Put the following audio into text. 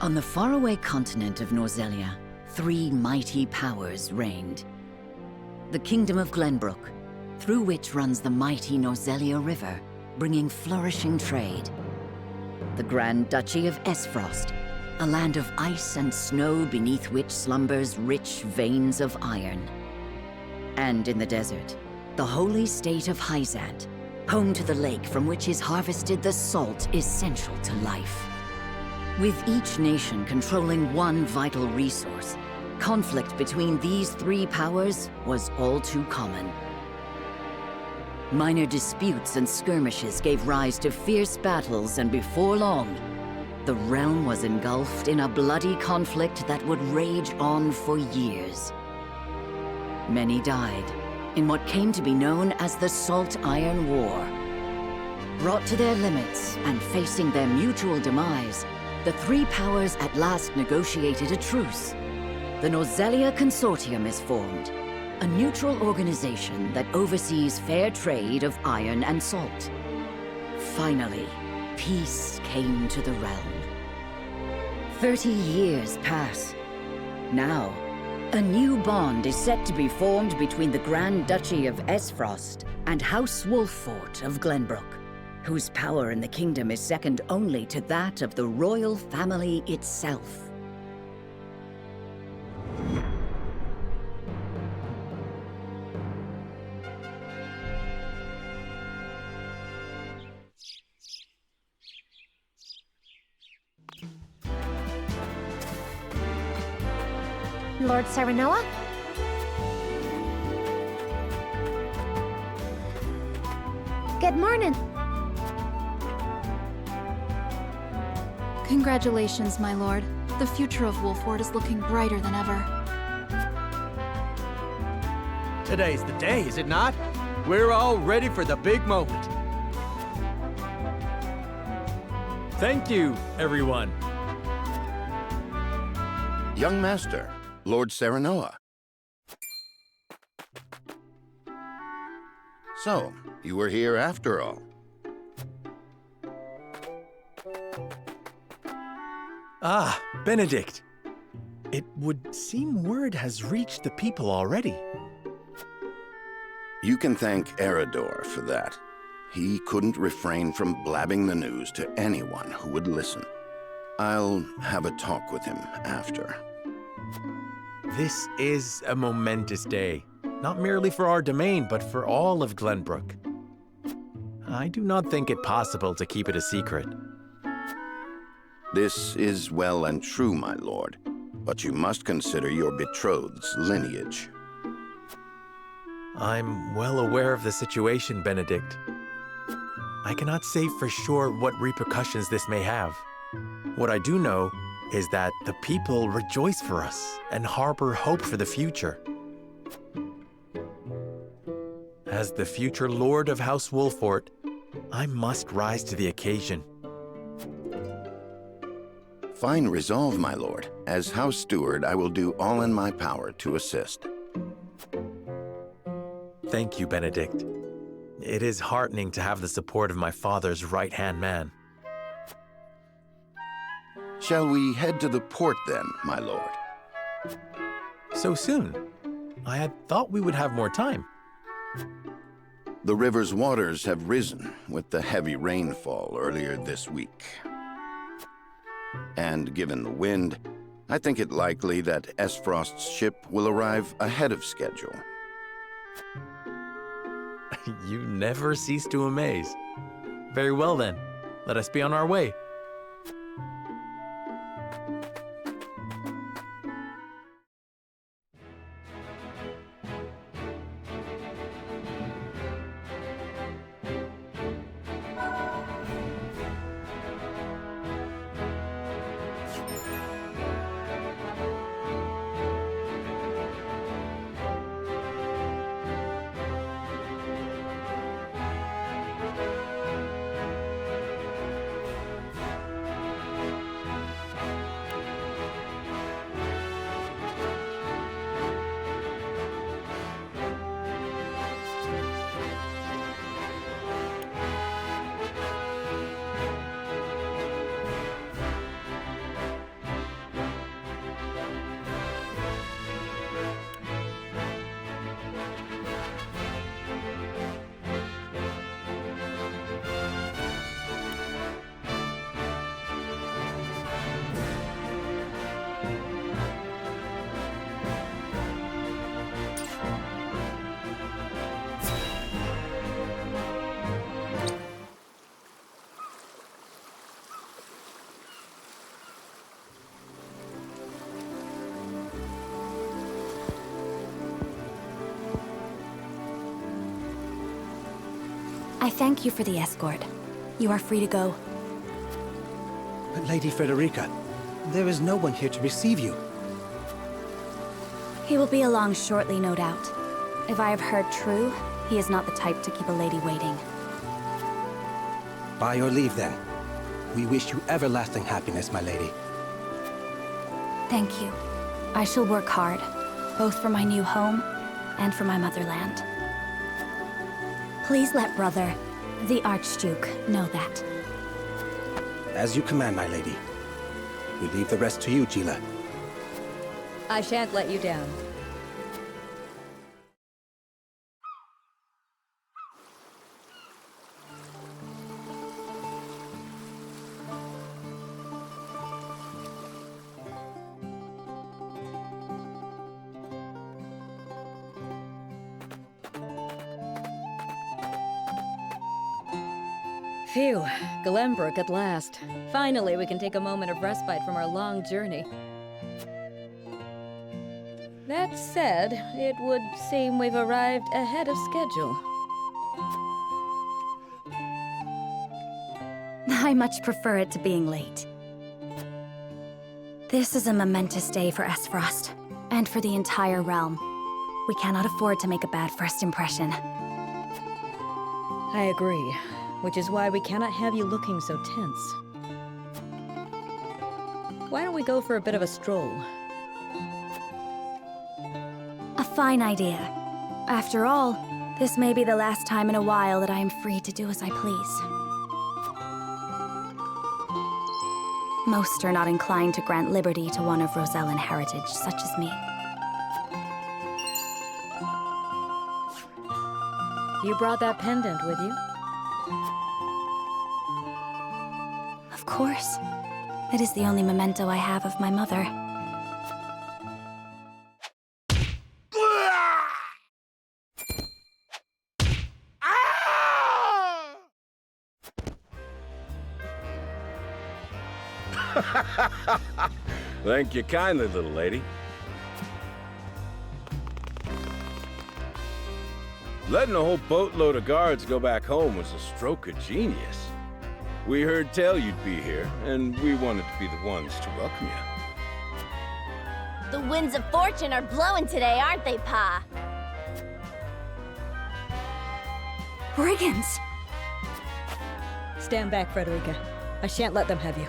On the faraway continent of Norzelia, three mighty powers reigned. The Kingdom of Glenbrook, through which runs the mighty Norzelia River, bringing flourishing trade. The Grand Duchy of Esfrost, a land of ice and snow beneath which slumbers rich veins of iron. And in the desert, the holy state of Hyzant, home to the lake from which is harvested the salt essential to life. With each nation controlling one vital resource, conflict between these three powers was all too common. Minor disputes and skirmishes gave rise to fierce battles, and before long, the realm was engulfed in a bloody conflict that would rage on for years. Many died in what came to be known as the Salt Iron War. Brought to their limits and facing their mutual demise, the three powers at last negotiated a truce. The Norzelia Consortium is formed, a neutral organization that oversees fair trade of iron and salt. Finally, peace came to the realm. 30 years pass. Now, a new bond is set to be formed between the Grand Duchy of Esfrost and House Wolffort of Glenbrook, whose power in the kingdom is second only to that of the royal family itself. Lord Serenoa? Good morning. Congratulations, my lord. The future of Wolffort is looking brighter than ever. Today's the day, is it not? We're all ready for the big moment. Thank you, everyone. Young Master, Lord Serenoa. So, you were here after all. Ah, Benedict. It would seem word has reached the people already. You can thank Eridor for that. He couldn't refrain from blabbing the news to anyone who would listen. I'll have a talk with him after. This is a momentous day, not merely for our domain, but for all of Glenbrook. I do not think it possible to keep it a secret. This is well and true, my lord, but you must consider your betrothed's lineage. I'm well aware of the situation, Benedict. I cannot say for sure what repercussions this may have. What I do know is that the people rejoice for us and harbor hope for the future. As the future Lord of House Wolffort, I must rise to the occasion. Fine resolve, my lord. As House Steward, I will do all in my power to assist. Thank you, Benedict. It is heartening to have the support of my father's right-hand man. Shall we head to the port then, my lord? So soon? I had thought we would have more time. The river's waters have risen with the heavy rainfall earlier this week. And given the wind, I think it likely that Esfrost's ship will arrive ahead of schedule. You never cease to amaze. Very well then, let us be on our way. I thank you for the escort. You are free to go. But Lady Frederica, there is no one here to receive you. He will be along shortly, no doubt. If I have heard true, he is not the type to keep a lady waiting. By your leave, then. We wish you everlasting happiness, my lady. Thank you. I shall work hard, both for my new home and for my motherland. Please let brother, the Archduke, know that. As you command, my lady. We leave the rest to you, Gila. I shan't let you down. Phew, Glenbrook at last. Finally, we can take a moment of respite from our long journey. That said, it would seem we've arrived ahead of schedule. I much prefer it to being late. This is a momentous day for Esfrost, and for the entire realm. We cannot afford to make a bad first impression. I agree, which is why we cannot have you looking so tense. Why don't we go for a bit of a stroll? A fine idea. After all, this may be the last time in a while that I am free to do as I please. Most are not inclined to grant liberty to one of Rosellan heritage, such as me. You brought that pendant with you? Of course. It is the only memento I have of my mother. Thank you kindly, little lady. Letting a whole boatload of guards go back home was a stroke of genius. We heard tell you'd be here, and we wanted to be the ones to welcome you. The winds of fortune are blowing today, aren't they, Pa? Brigands! Stand back, Frederica. I shan't let them have you.